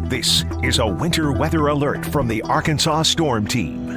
This is a winter weather alert from the Arkansas Storm Team.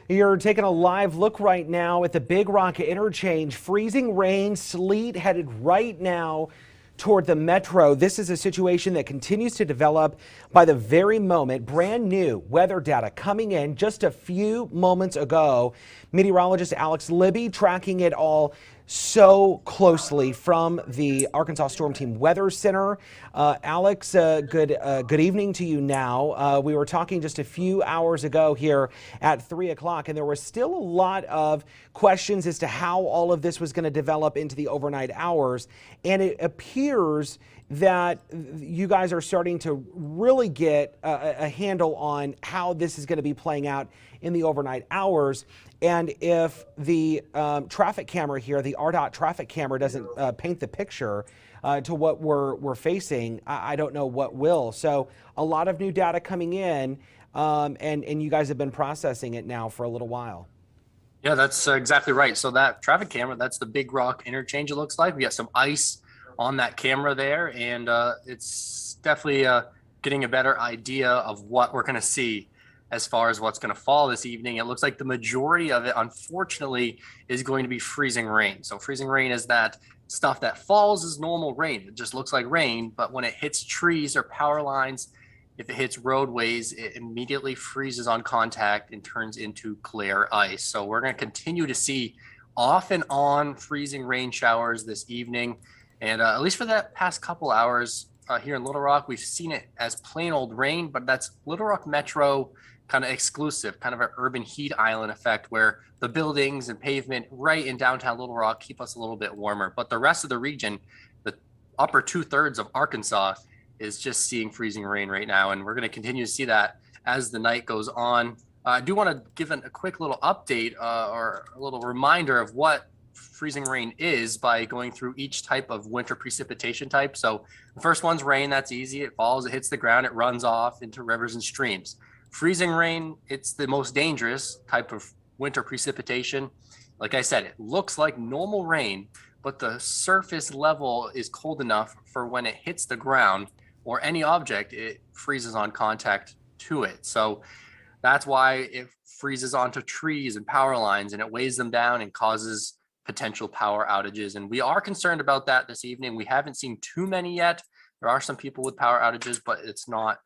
You're taking a live look right now at the Big Rock interchange. Freezing rain, sleet headed right now toward the metro. This is a situation that continues to develop by the very moment. Brand new weather data coming in just a few moments ago. Meteorologist Alex Libby tracking it all so closely from the Arkansas Storm Team Weather Center. Alex, good evening to you now. We were talking just a few hours ago here at 3 o'clock, and there was still a lot of questions as to how all of this was going to develop into the overnight hours. And it appears that you guys are starting to really get a handle on how this is going to be playing out in the overnight hours. And if the traffic camera here, the RDOT traffic camera, doesn't paint the picture to what we're facing, I don't know what will. So a lot of new data coming in, and you guys have been processing it now for a little while. Yeah, that's exactly right. So that traffic camera, that's the Big Rock interchange, it looks like. We got some ice on that camera there, and it's definitely getting a better idea of what we're going to see as far as what's going to fall this evening. It looks like the majority of it, unfortunately, is going to be freezing rain. So freezing rain is that stuff that falls as normal rain. It just looks like rain, but when it hits trees or power lines, if it hits roadways, it immediately freezes on contact and turns into clear ice. So we're going to continue to see off and on freezing rain showers this evening. And at least for that past couple hours here in Little Rock, we've seen it as plain old rain, but that's Little Rock Metro kind of exclusive, kind of an urban heat island effect where the buildings and pavement right in downtown Little Rock keep us a little bit warmer. But the rest of the region, the upper 2/3 of Arkansas, is just seeing freezing rain right now. And we're going to continue to see that as the night goes on. I do want to give a quick little update or a little reminder of what freezing rain is by going through each type of winter precipitation type. So the first one's rain. That's easy. It falls, it hits the ground, it runs off into rivers and streams. Freezing rain, it's the most dangerous type of winter precipitation. Like I said, it looks like normal rain, but the surface level is cold enough for when it hits the ground or any object, it freezes on contact to it. So that's why it freezes onto trees and power lines, and it weighs them down and causes potential power outages. And we are concerned about that this evening. We haven't seen too many yet. There are some people with power outages, but it's not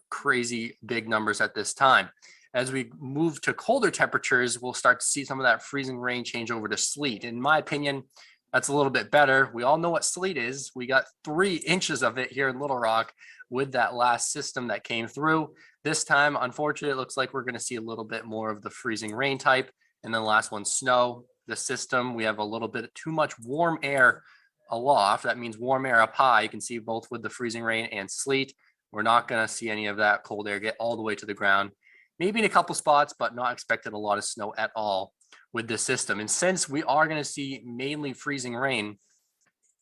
crazy big numbers at this time. As we move to colder temperatures, we'll start to see some of that freezing rain change over to sleet. In my opinion, that's a little bit better. We all know what sleet is. We got 3 inches of it here in Little Rock with that last system that came through. This time, unfortunately, it looks like we're going to see a little bit more of the freezing rain type. And then the last one, snow. The system, we have a little bit too much warm air aloft. That means warm air up high. You can see both with the freezing rain and sleet. We're not going to see any of that cold air get all the way to the ground. Maybe in a couple spots, but not expected a lot of snow at all with this system. And since we are going to see mainly freezing rain,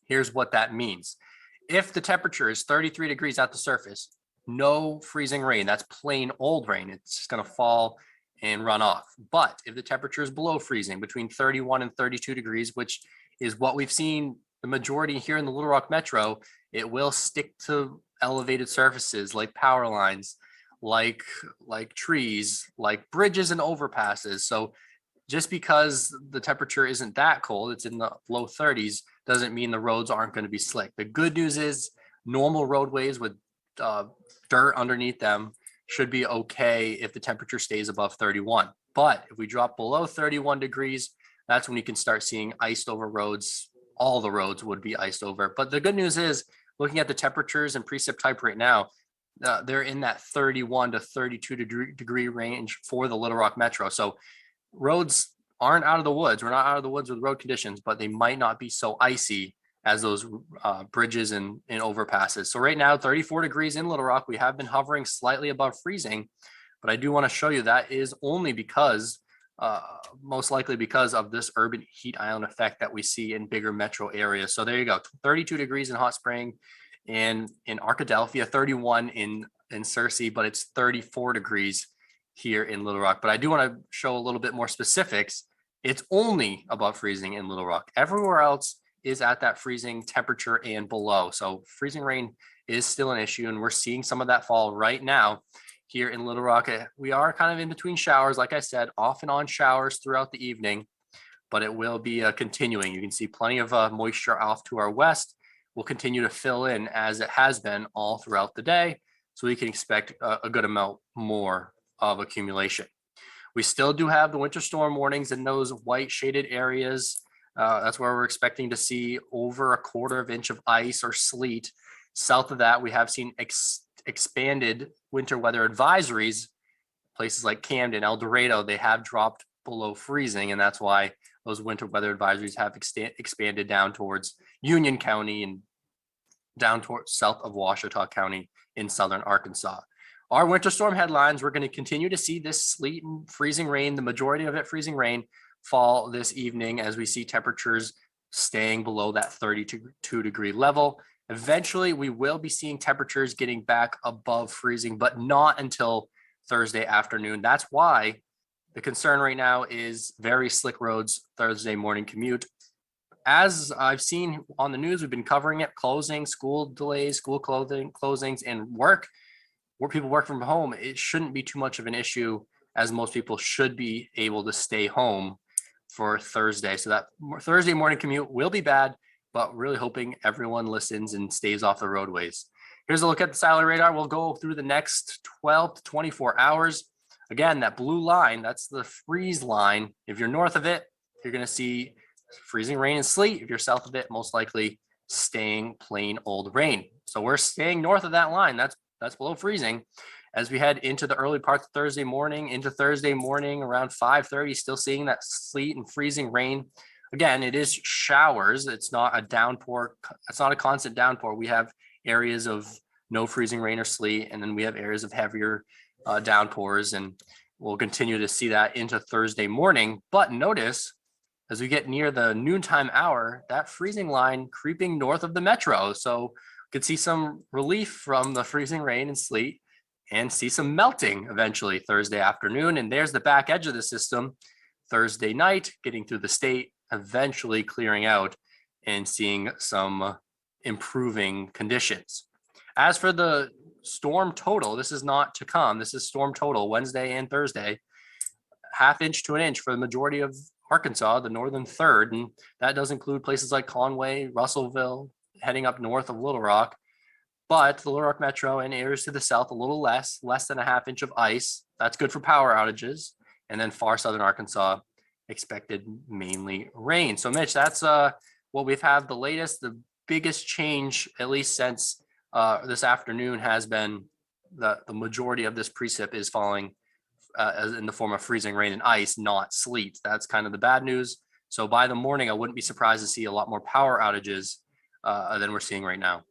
here's what that means. If the temperature is 33 degrees at the surface, no freezing rain. That's plain old rain. It's just going to fall and run off. But if the temperature is below freezing, between 31 and 32 degrees, which is what we've seen the majority here in the Little Rock Metro, it will stick to elevated surfaces like power lines, like trees, like bridges and overpasses. So just because the temperature isn't that cold, it's in the low 30s, doesn't mean the roads aren't going to be slick. The good news is normal roadways with dirt underneath them should be okay if the temperature stays above 31. But if we drop below 31 degrees, that's when you can start seeing iced over roads. All the roads would be iced over. But the good news is, looking at the temperatures and precip type right now, they're in that 31 to 32 degree range for the Little Rock Metro. So roads aren't out of the woods. We're not out of the woods with road conditions, but they might not be so icy as those bridges and overpasses. So right now, 34 degrees in Little Rock. We have been hovering slightly above freezing, but I do want to show you that is only because, most likely because of this urban heat island effect that we see in bigger metro areas. So there you go, 32 degrees in Hot Spring and in Arkadelphia, 31 in Searcy, but it's 34 degrees here in Little Rock. But I do want to show a little bit more specifics It's only above freezing in Little Rock. Everywhere else is at that freezing temperature and below. So freezing rain is still an issue, and we're seeing some of that fall right now here in Little Rock. We are kind of in between showers, like I said, off and on showers throughout the evening, but it will be continuing. You can see plenty of moisture off to our west. Will continue to fill in as it has been all throughout the day. So we can expect a good amount more of accumulation. We still do have the winter storm warnings in those white shaded areas. That's where we're expecting to see over a quarter of inch of ice or sleet. South of that, we have seen expanded winter weather advisories. Places like Camden, El Dorado, they have dropped below freezing, and that's why those winter weather advisories have expanded down towards Union County and down towards south of Ouachita County in southern Arkansas. Our winter storm headlines, we're going to continue to see this sleet and freezing rain, the majority of it freezing rain, fall this evening as we see temperatures staying below that 32 degree level. Eventually, we will be seeing temperatures getting back above freezing, but not until Thursday afternoon. That's why the concern right now is very slick roads Thursday morning commute. As I've seen on the news, we've been covering it, closing, school delays, school closings, and work, where people work from home. It shouldn't be too much of an issue, as most people should be able to stay home for Thursday. So that Thursday morning commute will be bad, but really hoping everyone listens and stays off the roadways. Here's a look at the satellite radar. We'll go through the next 12 to 24 hours. Again, that blue line, that's the freeze line. If you're north of it, you're going to see freezing rain and sleet. If you're south of it, most likely staying plain old rain. So we're staying north of that line. That's below freezing. As we head into the early parts of Thursday morning, around 5:30, still seeing that sleet and freezing rain. Again, it is showers. It's not a downpour. It's not a constant downpour. We have areas of no freezing rain or sleet, and then we have areas of heavier downpours, and we'll continue to see that into Thursday morning. But notice, as we get near the noontime hour, that freezing line creeping north of the metro. So we could see some relief from the freezing rain and sleet and see some melting eventually Thursday afternoon. And there's the back edge of the system Thursday night, getting through the state, eventually clearing out and seeing some improving conditions. As for the storm total, this is not to come. This is storm total Wednesday and Thursday, 1/2 inch to 1 inch for the majority of Arkansas, the northern third. And that does include places like Conway, Russellville, heading up north of Little Rock. But the Little Rock Metro and areas to the south, a little less than 1/2 inch of ice. That's good for power outages. And then far southern Arkansas, expected mainly rain. So Mitch, that's what we've had the latest. The biggest change, at least since this afternoon, has been the majority of this precip is falling as in the form of freezing rain and ice, not sleet. That's kind of the bad news. So by the morning, I wouldn't be surprised to see a lot more power outages than we're seeing right now.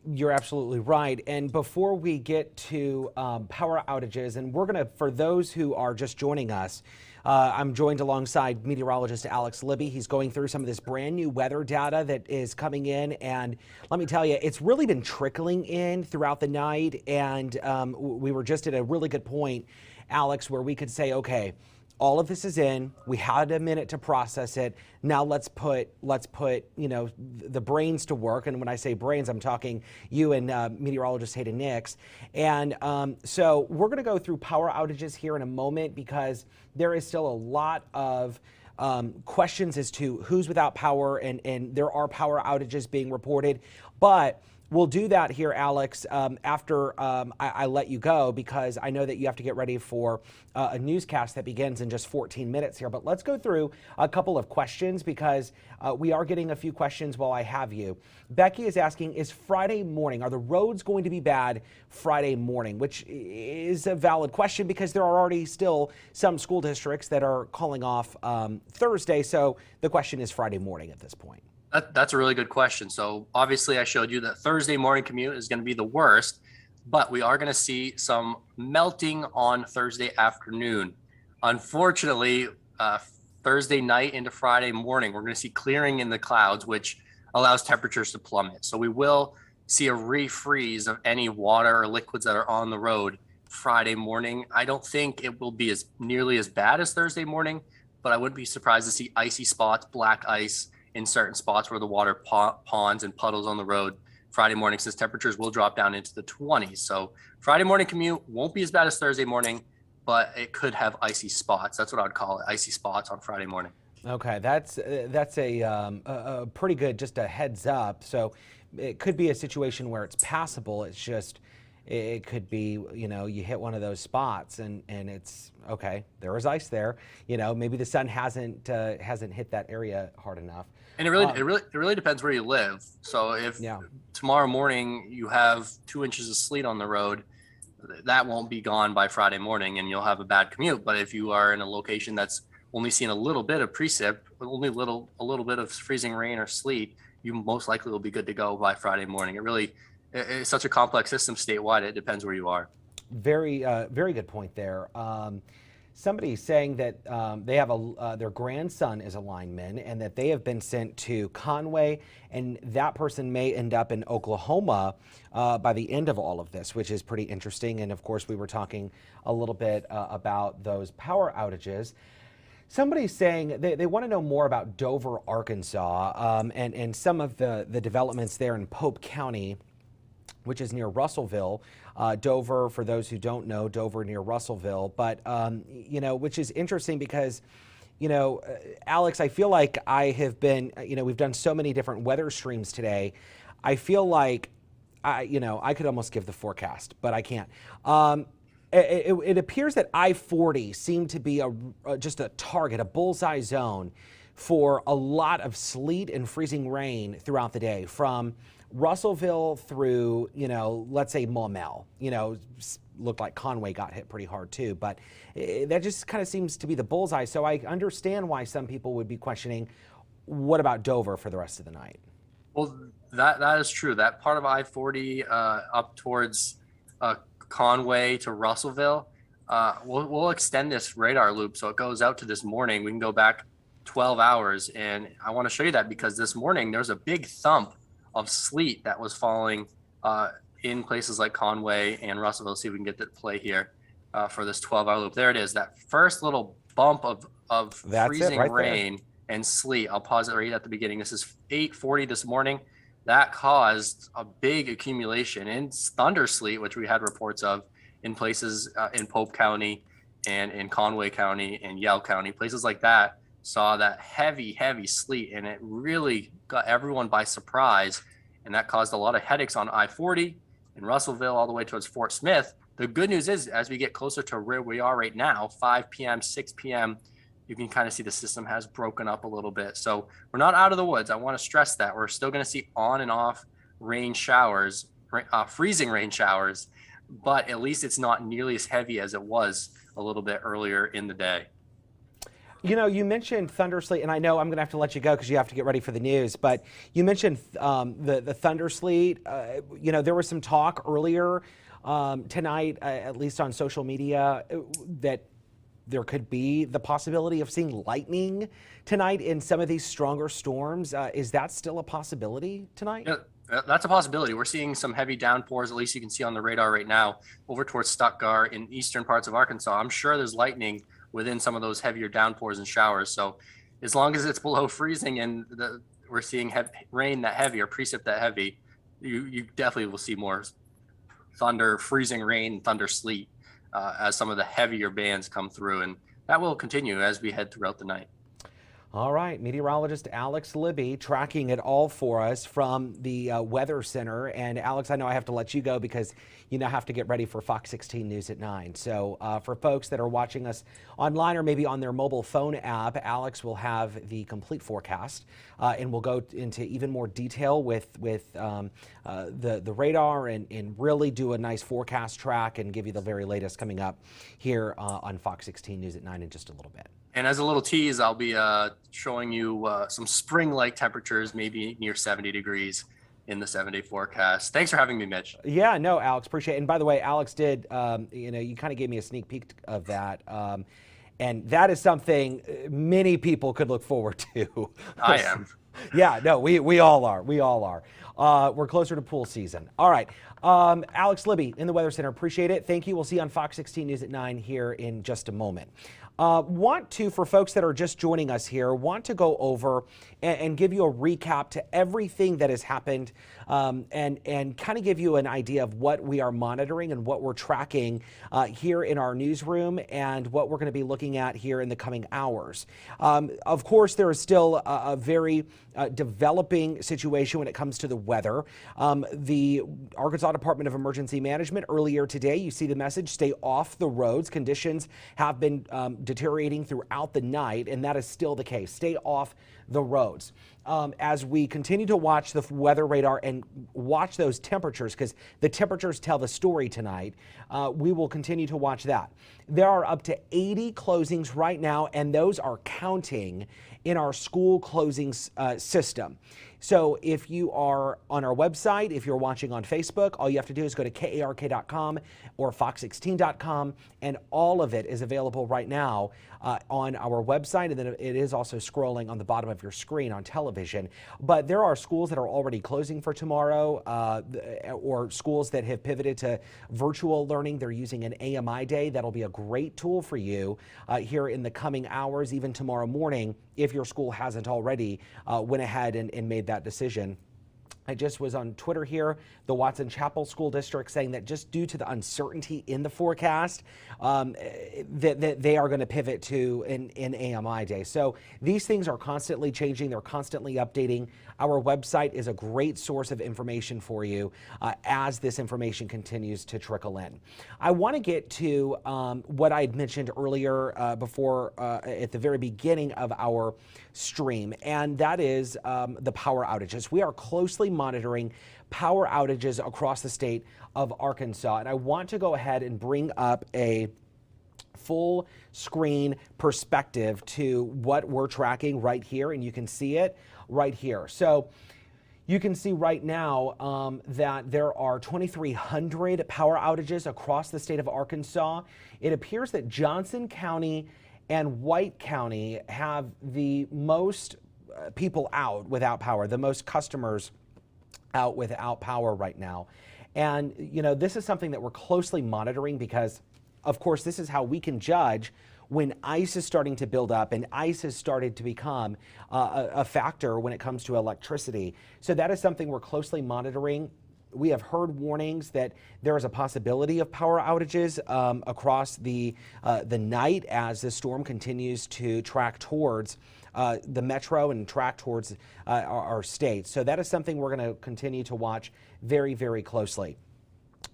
You're absolutely right. And before we get to power outages, and we're going to, for those who are just joining us, I'm joined alongside meteorologist Alex Libby. He's going through some of this brand new weather data that is coming in. And let me tell you, it's really been trickling in throughout the night. And we were just at a really good point, Alex, where we could say, okay, all of this is in. We had a minute to process it. Now let's put the brains to work. And when I say brains, I'm talking you and meteorologist Hayden Nix. And so we're going to go through power outages here in a moment, because there is still a lot of questions as to who's without power, and there are power outages being reported. But we'll do that here, Alex, after I let you go, because I know that you have to get ready for a newscast that begins in just 14 minutes here. But let's go through a couple of questions, because we are getting a few questions while I have you. Becky is asking, is Friday morning, are the roads going to be bad Friday morning? Which is a valid question, because there are already still some school districts that are calling off Thursday. So the question is Friday morning at this point. That's a really good question. So obviously I showed you that Thursday morning commute is going to be the worst, but we are going to see some melting on Thursday afternoon. Unfortunately, Thursday night into Friday morning, we're going to see clearing in the clouds, which allows temperatures to plummet. So we will see a refreeze of any water or liquids that are on the road Friday morning. I don't think it will be as nearly as bad as Thursday morning, but I wouldn't be surprised to see icy spots, black ice in certain spots where the water ponds and puddles on the road Friday morning, since temperatures will drop down into the 20s. So Friday morning commute won't be as bad as Thursday morning, but it could have icy spots. That's what I'd call it, icy spots on Friday morning. Okay, that's a pretty good, just a heads up. So it could be a situation where it's passable. It's just, it could be, you hit one of those spots and it's okay. There is ice there. Maybe the sun hasn't hit that area hard enough. And it really depends where you live. So if tomorrow morning you have 2 inches of sleet on the road, that won't be gone by Friday morning, and you'll have a bad commute. But if you are in a location that's only seeing a little bit of precip, only a little bit of freezing rain or sleet, you most likely will be good to go by Friday morning. It's such a complex system statewide. It depends where you are. Very good point there. Somebody's saying that they have their grandson is a lineman and that they have been sent to Conway, and that person may end up in Oklahoma by the end of all of this, which is pretty interesting. And of course, we were talking a little bit about those power outages. Somebody's saying they want to know more about Dover, Arkansas, and some of the developments there in Pope County, which is near Russellville. Dover, for those who don't know, Dover near Russellville, but which is interesting because, Alex, I feel like I have been, we've done so many different weather streams today. I feel like I could almost give the forecast, but I can't. It appears that I-40 seemed to be just a target, a bullseye zone for a lot of sleet and freezing rain throughout the day, from Russellville through, let's say Maumelle. Looked like Conway got hit pretty hard too, but that just kind of seems to be the bullseye. So I understand why some people would be questioning, what about Dover for the rest of the night? Well, that is true. That part of I-40 up towards Conway to Russellville, we'll extend this radar loop so it goes out to this morning. We can go back 12 hours, and I want to show you that because this morning there's a big thump of sleet that was falling in places like Conway and Russellville. See if we can get that play here for this 12-hour loop. There it is, that first little bump of freezing rain and sleet. I'll pause it right at the beginning. This is 8:40 this morning. That caused a big accumulation in thunder sleet, which we had reports of in places in Pope County and in Conway County and Yell County. Places like that saw that heavy sleet, and it really got everyone by surprise. And that caused a lot of headaches on I-40 in Russellville all the way towards Fort Smith. The good news is, as we get closer to where we are right now, 5 p.m., 6 p.m., you can kind of see the system has broken up a little bit. So we're not out of the woods. I want to stress that. We're still going to see on and off rain showers, freezing rain showers, but at least it's not nearly as heavy as it was a little bit earlier in the day. You mentioned thunder sleet, and I know I'm going to have to let you go because you have to get ready for the news, but you mentioned the thunder sleet. There was some talk earlier tonight, at least on social media, that there could be the possibility of seeing lightning tonight in some of these stronger storms. Is that still a possibility tonight? Yeah, that's a possibility. We're seeing some heavy downpours, at least you can see on the radar right now, over towards Stuttgart in eastern parts of Arkansas. I'm sure there's lightning within some of those heavier downpours and showers. So as long as it's below freezing and we're seeing rain that heavy or precip that heavy, you definitely will see more thunder, freezing rain, thunder sleet as some of the heavier bands come through. And that will continue as we head throughout the night. All right, meteorologist Alex Libby tracking it all for us from the Weather Center. And Alex, I know I have to let you go because you now have to get ready for Fox 16 News at 9. So for folks that are watching us online or maybe on their mobile phone app, Alex will have the complete forecast and we'll go into even more detail with the radar and really do a nice forecast track and give you the very latest coming up here on Fox 16 News at 9 in just a little bit. And as a little tease, I'll be showing you some spring-like temperatures, maybe near 70 degrees in the 7-day forecast. Thanks for having me, Mitch. Yeah, no, Alex, appreciate it. And by the way, Alex did, you kind of gave me a sneak peek of that. And that is something many people could look forward to. I am. Yeah, no, we all are. We all are. We're closer to pool season. All right. Alex Libby in the Weather Center. Appreciate it. Thank you. We'll see you on Fox 16 News at 9 here in just a moment. Want to, for folks that are just joining us here, want to go over and give you a recap to everything that has happened, and kind of give you an idea of what we are monitoring and what we're tracking here in our newsroom and what we're going to be looking at here in the coming hours. Of course, there is still a very developing situation when it comes to the weather. The Arkansas Department of Emergency Management earlier today, you see the message, stay off the roads. Conditions have been deteriorating throughout the night, and that is still the case. Stay off the roads. As we continue to watch the weather radar and watch those temperatures, because the temperatures tell the story tonight, we will continue to watch that. There are up to 80 closings right now, and those are counting in our school closing system. So if you are on our website, if you're watching on Facebook, all you have to do is go to KARK.com or Fox16.com, and all of it is available right now on our website, and then it is also scrolling on the bottom of your screen on television. But there are schools that are already closing for tomorrow, or schools that have pivoted to virtual learning. They're using an AMI day. That'll be a great tool for you here in the coming hours, even tomorrow morning, if your school hasn't already went ahead and made that decision. I just was on Twitter here, the Watson Chapel School District, saying that just due to the uncertainty in the forecast, that they are going to pivot to an AMI day. So these things are constantly changing. They're constantly updating. Our website is a great source of information for you as this information continues to trickle in. I want to get to what I had mentioned earlier before at the very beginning of our stream, and that is the power outages. We are closely monitoring power outages across the state of Arkansas, and I want to go ahead and bring up a full screen perspective to what we're tracking right here, and you can see it right here. So you can see right now that there are 2,300 power outages across the state of Arkansas. It appears that Johnson County and White County have the most people out without power, the most customers out without power right now. And, you know, this is something that we're closely monitoring because, of course, this is how we can judge when ice is starting to build up and ice has started to become a factor when it comes to electricity. So that is something we're closely monitoring. We have heard warnings that there is a possibility of power outages across the night as the storm continues to track towards the metro and track towards our state. So that is something we're going to continue to watch very, very closely.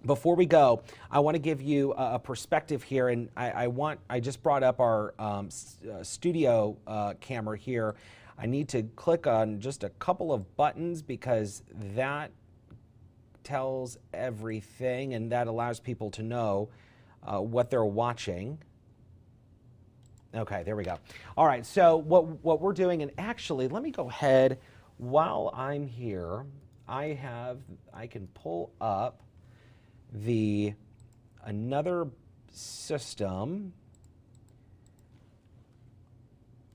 Before we go, I want to give you a perspective here, and I just brought up our studio camera here. I need to click on just a couple of buttons because that tells everything, and that allows people to know what they're watching. Okay, there we go. All right, so what we're doing, and actually, let me go ahead while I'm here. I can pull up another system.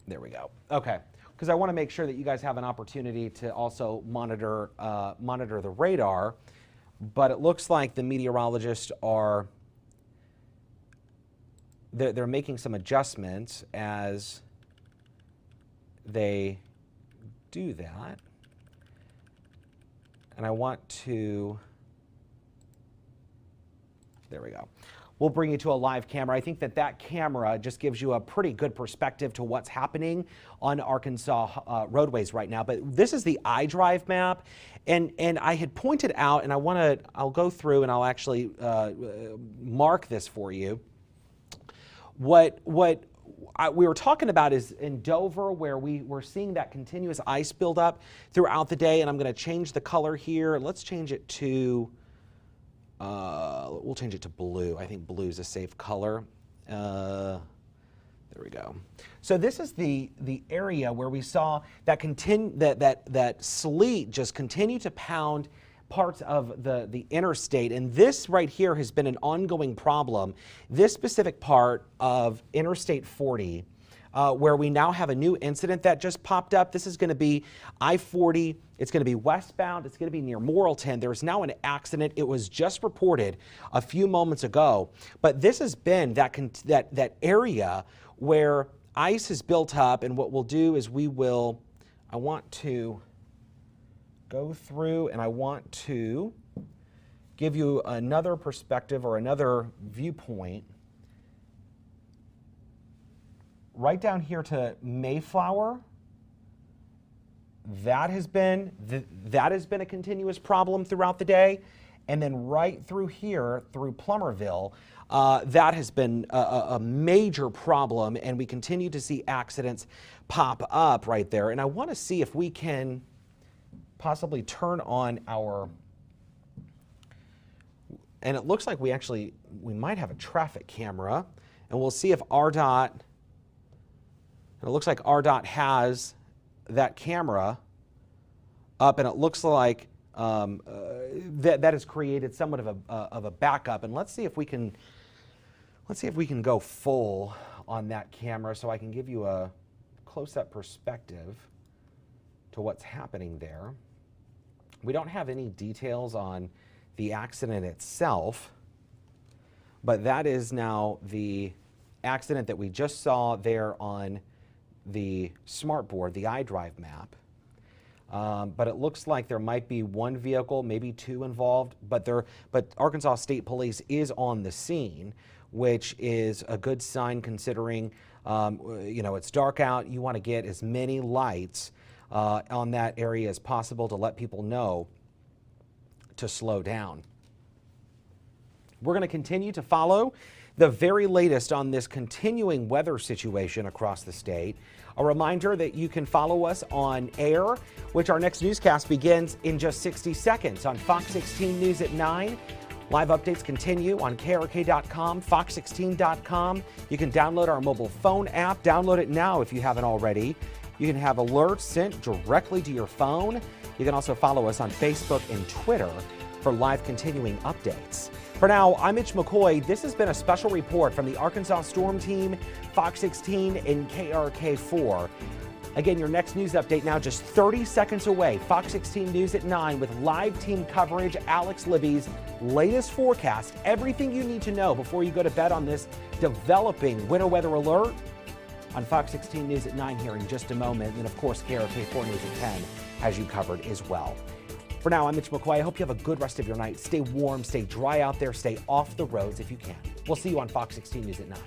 There we go. Okay, because I want to make sure that you guys have an opportunity to also monitor the radar. But it looks like the meteorologists are they're making some adjustments as they do that. And I want to, there we go. We'll bring you to a live camera. I think that camera just gives you a pretty good perspective to what's happening on Arkansas roadways right now. But this is the iDrive map, and I had pointed out, and I'll go through and I'll actually mark this for you. What we were talking about is in Dover, where we were seeing that continuous ice build up throughout the day, and I'm going to change the color here. Let's change it to we'll change it to blue. I think blue is a safe color. There we go. So this is the area where we saw that sleet just continue to pound parts of the interstate, and this right here has been an ongoing problem. This specific part of Interstate 40, where we now have a new incident that just popped up. This is going to be I-40. It's going to be westbound. It's going to be near Morrilton. There's now an accident. It was just reported a few moments ago, but this has been that area where ice is built up, and what we'll do is I want to go through and I want to give you another perspective or another viewpoint. Right down here to Mayflower, that has been a continuous problem throughout the day. And then right through here, through Plummerville, that has been a major problem, and we continue to see accidents pop up right there. And I want to see if we can possibly turn on and it looks like we might have a traffic camera, and we'll see if RDOT, and it looks like RDOT has that camera up, and it looks like that has created somewhat of a backup. And let's see if we can go full on that camera so I can give you a close-up perspective to what's happening there. We don't have any details on the accident itself, but that is now the accident that we just saw there on the smartboard, the iDrive map. But it looks like there might be one vehicle, maybe two involved, but Arkansas State Police is on the scene, which is a good sign considering, it's dark out. You want to get as many lights on that area as possible to let people know to slow down. We're going to continue to follow the very latest on this continuing weather situation across the state. A reminder that you can follow us on air, which our next newscast begins in just 60 seconds on Fox 16 News at 9. Live updates continue on KARK.com, Fox16.com. You can download our mobile phone app. Download it now if you haven't already. You can have alerts sent directly to your phone. You can also follow us on Facebook and Twitter for live continuing updates. For now, I'm Mitch McCoy. This has been a special report from the Arkansas Storm Team, Fox 16, and KARK4. Again, your next news update now just 30 seconds away. Fox 16 News at 9 with live team coverage, Alex Libby's latest forecast, everything you need to know before you go to bed on this developing winter weather alert on Fox 16 News at 9 here in just a moment. And of course, KARK4 News at 10 has you covered as well. For now, I'm Mitch McCoy. I hope you have a good rest of your night. Stay warm, stay dry out there, stay off the roads if you can. We'll see you on Fox 16 News at 9.